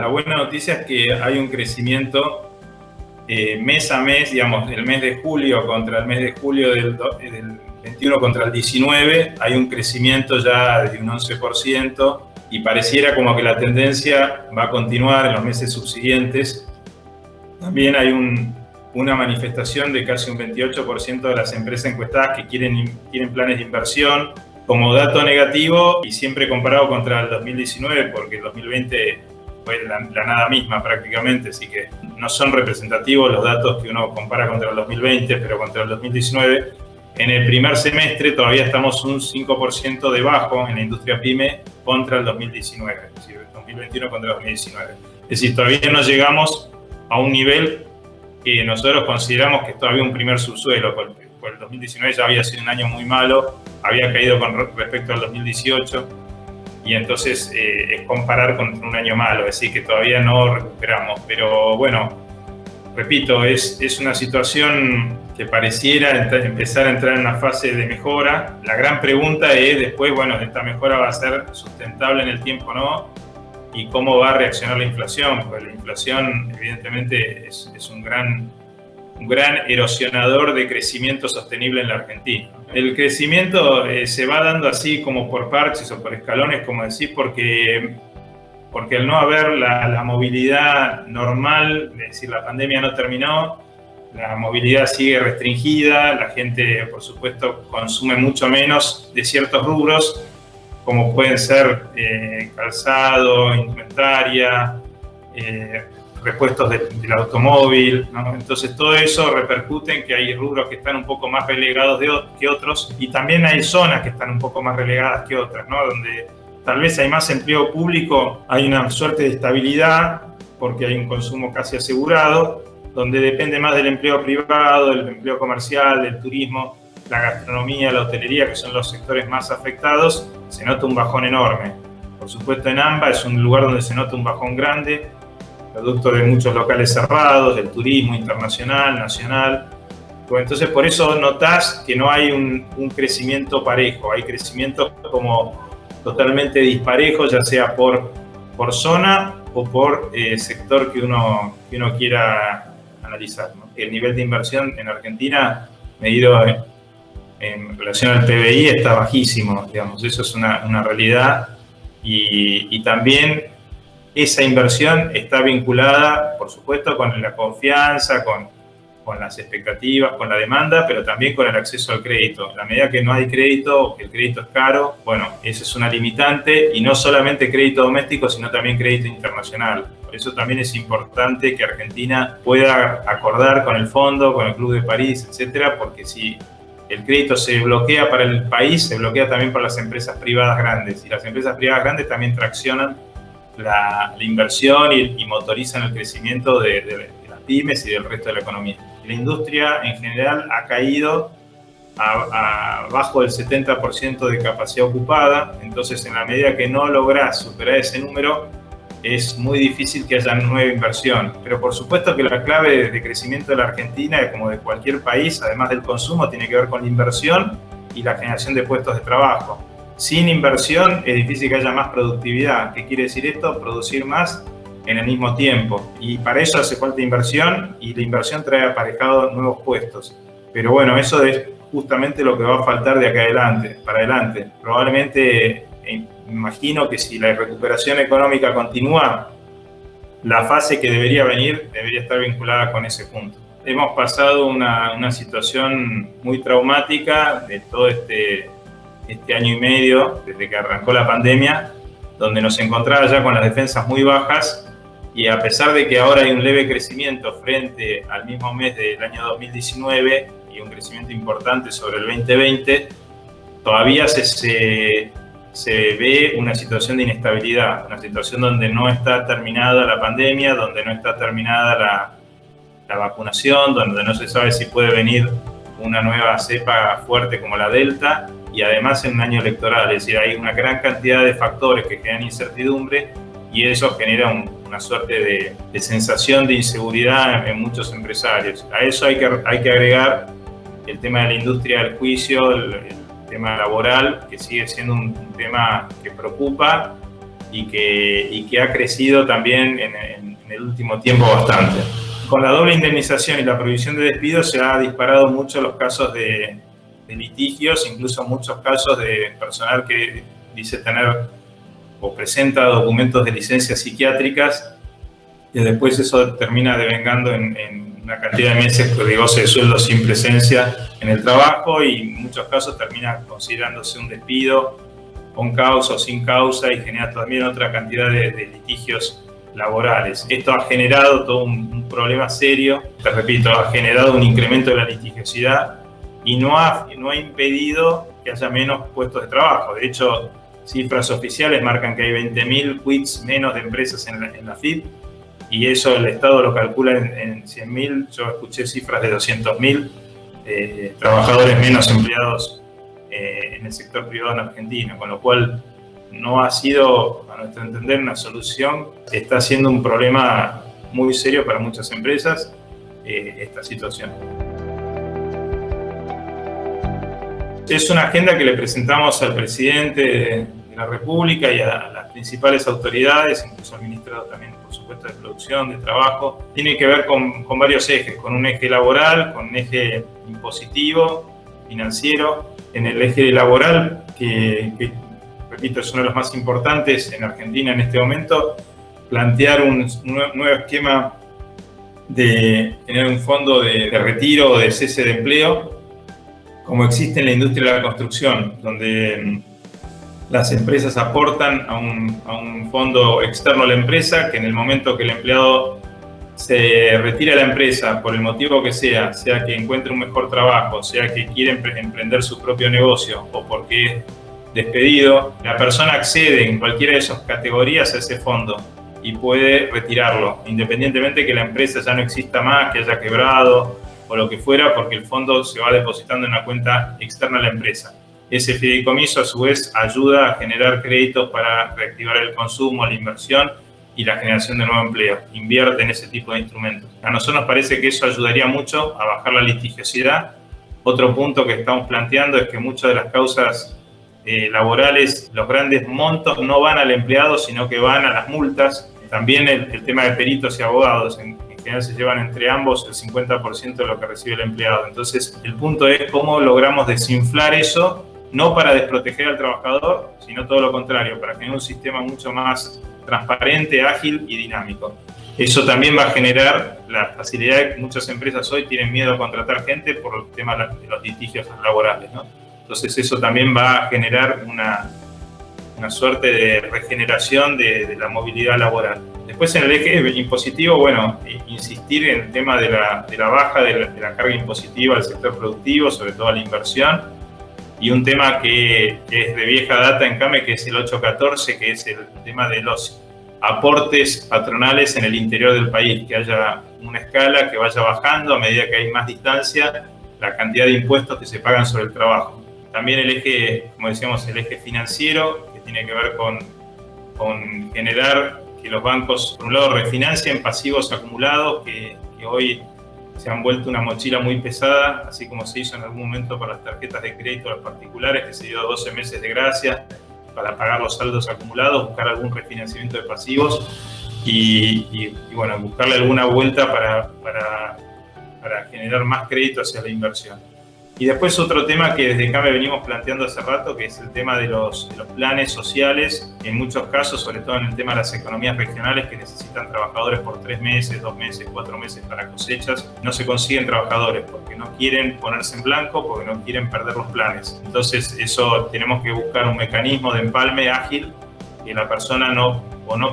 buena noticia es que hay un crecimiento mes a mes, digamos, el mes de julio contra el mes de julio del 21 contra el 19, hay un crecimiento ya de un 11% y pareciera como que la tendencia va a continuar en los meses subsiguientes. También hay una manifestación de casi un 28% de las empresas encuestadas que tienen planes de inversión como dato negativo y siempre comparado contra el 2019, porque el 2020 fue la nada misma prácticamente, así que no son representativos los datos que uno compara contra el 2020, pero contra el 2019. En el primer semestre todavía estamos un 5% debajo en la industria PYME contra el 2019, es decir, 2021 contra el 2019. Es decir, todavía no llegamos a un nivel que nosotros consideramos que es todavía un primer subsuelo, porque el 2019 ya había sido un año muy malo, había caído con respecto al 2018, y entonces es comparar con un año malo, es decir, que todavía no recuperamos. Pero bueno, repito, es una situación que pareciera empezar a entrar en una fase de mejora. La gran pregunta es después, bueno, ¿esta mejora va a ser sustentable en el tiempo o no? ¿Y cómo va a reaccionar la inflación? Porque la inflación evidentemente es un gran erosionador de crecimiento sostenible en la Argentina. El crecimiento se va dando así como por parches o por escalones, como decís, porque al no haber la movilidad normal, es decir, la pandemia no terminó, la movilidad sigue restringida, la gente, por supuesto, consume mucho menos de ciertos rubros, como pueden ser calzado, indumentaria, repuestos del automóvil, ¿no? Entonces todo eso repercute en que hay rubros que están un poco más relegados que otros, y también hay zonas que están un poco más relegadas que otras, ¿no? Donde tal vez hay más empleo público, hay una suerte de estabilidad porque hay un consumo casi asegurado, donde depende más del empleo privado, del empleo comercial, del turismo, la gastronomía, la hotelería, que son los sectores más afectados, se nota un bajón enorme. Por supuesto, en AMBA es un lugar donde se nota un bajón grande, producto de muchos locales cerrados, del turismo internacional, nacional. Entonces, por eso notás que no hay un crecimiento parejo, hay crecimientos como totalmente disparejos, ya sea por zona o por sector que uno quiera analizar, ¿no? El nivel de inversión en Argentina, medido en relación al PBI, está bajísimo, digamos, eso es una realidad, y también esa inversión está vinculada, por supuesto, con la confianza, con las expectativas, con la demanda, pero también con el acceso al crédito. En la medida que no hay crédito, que el crédito es caro, bueno, esa es una limitante, y no solamente crédito doméstico, sino también crédito internacional. Por eso también es importante que Argentina pueda acordar con el Fondo, con el Club de París, etcétera, porque si el crédito se bloquea para el país, se bloquea también para las empresas privadas grandes, y las empresas privadas grandes también traccionan la inversión y motorizan el crecimiento de las pymes y del resto de la economía. La industria en general ha caído abajo del 70% de capacidad ocupada, entonces en la medida que no lográs superar ese número, es muy difícil que haya nueva inversión. Pero por supuesto que la clave de crecimiento de la Argentina, como de cualquier país, además del consumo, tiene que ver con la inversión y la generación de puestos de trabajo. Sin inversión es difícil que haya más productividad. ¿Qué quiere decir esto? Producir más en el mismo tiempo. Y para eso hace falta inversión, y la inversión trae aparejado nuevos puestos. Pero bueno, eso es justamente lo que va a faltar de acá para adelante. Probablemente, imagino que si la recuperación económica continúa, la fase que debería venir debería estar vinculada con ese punto. Hemos pasado una situación muy traumática de todo este año y medio, desde que arrancó la pandemia, donde nos encontraba ya con las defensas muy bajas, y a pesar de que ahora hay un leve crecimiento frente al mismo mes del año 2019 y un crecimiento importante sobre el 2020, todavía se ve una situación de inestabilidad, una situación donde no está terminada la pandemia, donde no está terminada la vacunación, donde no se sabe si puede venir una nueva cepa fuerte como la Delta, y además en un año electoral. Es decir, hay una gran cantidad de factores que generan incertidumbre, y eso genera una suerte de sensación de inseguridad en muchos empresarios. A eso hay que agregar el tema de la industria del juicio, el tema laboral, que sigue siendo un tema que preocupa, y que ha crecido también en el último tiempo bastante. Con la doble indemnización y la prohibición de despidos se ha disparado mucho los casos de litigios, incluso muchos casos de personal que dice tener o presenta documentos de licencias psiquiátricas y después eso termina devengando en una cantidad de meses de goce de sueldo sin presencia en el trabajo y en muchos casos termina considerándose un despido con causa o sin causa y genera también otra cantidad de litigios laborales. Esto ha generado todo un problema serio, te repito, ha generado un incremento de la litigiosidad y no ha impedido que haya menos puestos de trabajo. De hecho, cifras oficiales marcan que hay 20.000 quits menos de empresas en la FIP y eso el Estado lo calcula en 100.000. Yo escuché cifras de 200.000 trabajadores menos empleados en el sector privado en Argentina, con lo cual no ha sido, a nuestro entender, una solución. Está siendo un problema muy serio para muchas empresas esta situación. Es una agenda que le presentamos al presidente de la República y a las principales autoridades, incluso al ministro también, por supuesto, de Producción, de Trabajo. Tiene que ver con varios ejes, con un eje laboral, con un eje impositivo, financiero. En el eje laboral, que repito, es uno de los más importantes en Argentina en este momento, plantear un nuevo esquema de tener un fondo de retiro o de cese de empleo, como existe en la industria de la construcción, donde las empresas aportan a un fondo externo a la empresa, que en el momento que el empleado se retira de la empresa por el motivo que sea que encuentre un mejor trabajo, sea que quiere emprender su propio negocio o porque es despedido, la persona accede en cualquiera de esas categorías a ese fondo y puede retirarlo, independientemente que la empresa ya no exista más, que haya quebrado o lo que fuera, porque el fondo se va depositando en una cuenta externa a la empresa. Ese fideicomiso, a su vez, ayuda a generar créditos para reactivar el consumo, la inversión y la generación de nuevo empleo. Invierte en ese tipo de instrumentos. A nosotros nos parece que eso ayudaría mucho a bajar la litigiosidad. Otro punto que estamos planteando es que muchas de las causas laborales, los grandes montos no van al empleado, sino que van a las multas. También el tema de peritos y abogados, en general se llevan entre ambos el 50% de lo que recibe el empleado. Entonces, el punto es cómo logramos desinflar eso, no para desproteger al trabajador, sino todo lo contrario, para tener un sistema mucho más transparente, ágil y dinámico. Eso también va a generar la facilidad de que muchas empresas hoy tienen miedo a contratar gente por el tema de los litigios laborales, ¿no? Entonces eso también va a generar una suerte de regeneración de la movilidad laboral. Después en el eje impositivo, bueno, insistir en el tema de la baja de la carga impositiva al sector productivo, sobre todo a la inversión, y un tema que es de vieja data en CAME, que es el 814, que es el tema de los aportes patronales en el interior del país, que haya una escala que vaya bajando a medida que hay más distancia la cantidad de impuestos que se pagan sobre el trabajo. También el eje, como decíamos, el eje financiero, que tiene que ver con generar que los bancos, por un lado, refinancien pasivos acumulados que hoy se han vuelto una mochila muy pesada, así como se hizo en algún momento para las tarjetas de crédito a los particulares, que se dio 12 meses de gracia para pagar los saldos acumulados, buscar algún refinanciamiento de pasivos y bueno, buscarle alguna vuelta para generar más crédito hacia la inversión. Y después otro tema que desde CAME venimos planteando hace rato, que es el tema de los planes sociales, en muchos casos, sobre todo en el tema de las economías regionales, que necesitan trabajadores por 3 meses, 2 meses, 4 meses para cosechas. No se consiguen trabajadores porque no quieren ponerse en blanco, porque no quieren perder los planes. Entonces eso tenemos que buscar un mecanismo de empalme ágil, que la persona no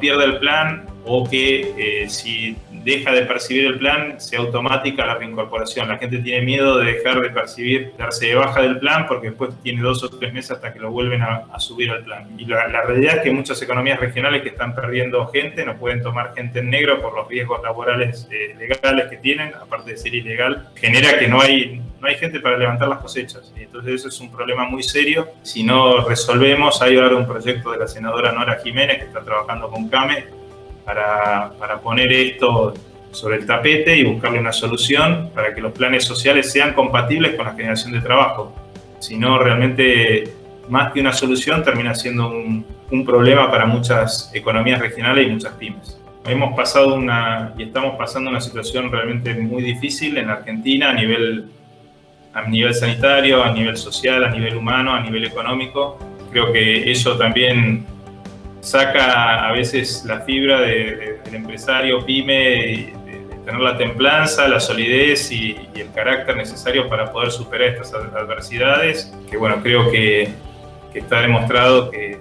pierda el plan o que si deja de percibir el plan, sea automática la reincorporación. La gente tiene miedo de dejar de percibir, darse de baja del plan, porque después tiene 2 o 3 meses hasta que lo vuelven a subir al plan. Y la realidad es que muchas economías regionales que están perdiendo gente, no pueden tomar gente en negro por los riesgos laborales legales que tienen, aparte de ser ilegal, genera que no hay gente para levantar las cosechas. Y entonces eso es un problema muy serio. Si no resolvemos, hay ahora un proyecto de la senadora Nora Jiménez, que está trabajando con CAME, para poner esto sobre el tapete y buscarle una solución para que los planes sociales sean compatibles con la generación de trabajo. Si no, realmente más que una solución, termina siendo un problema para muchas economías regionales y muchas pymes. Hemos pasado y estamos pasando una situación realmente muy difícil en Argentina a nivel sanitario, a nivel social, a nivel humano, a nivel económico. Creo que eso también saca a veces la fibra del empresario pyme, de tener la templanza, la solidez y el carácter necesario para poder superar estas adversidades, que bueno, creo que está demostrado que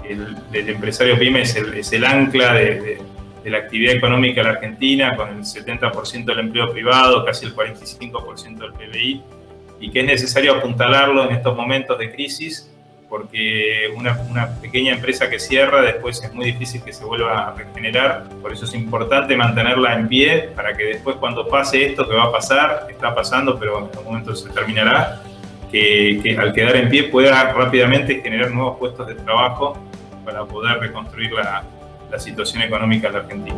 el empresario pyme es el ancla de la actividad económica en la Argentina, con el 70% del empleo privado, casi el 45% del PBI, y que es necesario apuntalarlo en estos momentos de crisis, porque una pequeña empresa que cierra después es muy difícil que se vuelva a regenerar. Por eso es importante mantenerla en pie para que después, cuando pase esto que va a pasar, está pasando, pero en algún momento se terminará, que al quedar en pie pueda rápidamente generar nuevos puestos de trabajo para poder reconstruir la situación económica de la Argentina.